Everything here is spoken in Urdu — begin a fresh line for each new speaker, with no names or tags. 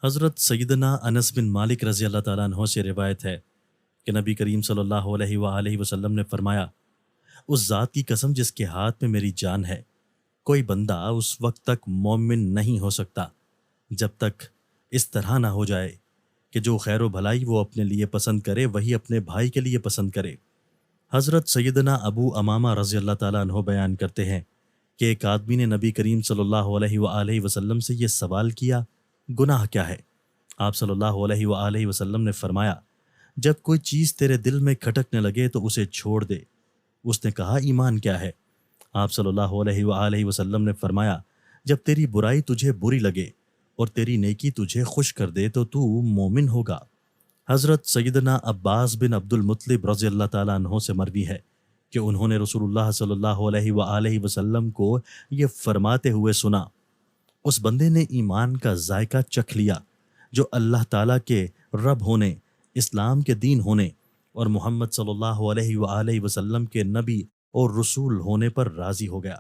حضرت سیدنا انس بن مالک رضی اللہ تعالیٰ عنہ سے روایت ہے کہ نبی کریم صلی اللہ علیہ وآلہ وسلم نے فرمایا، اس ذات کی قسم جس کے ہاتھ میں میری جان ہے، کوئی بندہ اس وقت تک مومن نہیں ہو سکتا جب تک اس طرح نہ ہو جائے کہ جو خیر و بھلائی وہ اپنے لیے پسند کرے وہی اپنے بھائی کے لیے پسند کرے۔ حضرت سیدنا ابو امامہ رضی اللہ تعالیٰ عنہ بیان کرتے ہیں کہ ایک آدمی نے نبی کریم صلی اللہ علیہ وآلہ وسلم سے یہ سوال کیا، گناہ کیا ہے؟ آپ صلی اللہ علیہ وآلہ وسلم نے فرمایا، جب کوئی چیز تیرے دل میں کھٹکنے لگے تو اسے چھوڑ دے۔ اس نے کہا، ایمان کیا ہے؟ آپ صلی اللہ علیہ وآلہ وسلم نے فرمایا، جب تیری برائی تجھے بری لگے اور تیری نیکی تجھے خوش کر دے تو مومن ہوگا۔ حضرت سیدنا عباس بن عبد المطلب رضی اللہ تعالیٰ عنہ سے مروی ہے کہ انہوں نے رسول اللہ صلی اللہ علیہ وآلہ وسلم کو یہ فرماتے ہوئے سنا، اس بندے نے ایمان کا ذائقہ چکھ لیا جو اللہ تعالیٰ کے رب ہونے، اسلام کے دین ہونے اور محمد صلی اللہ علیہ وآلہ وسلم کے نبی اور رسول ہونے پر راضی ہو گیا۔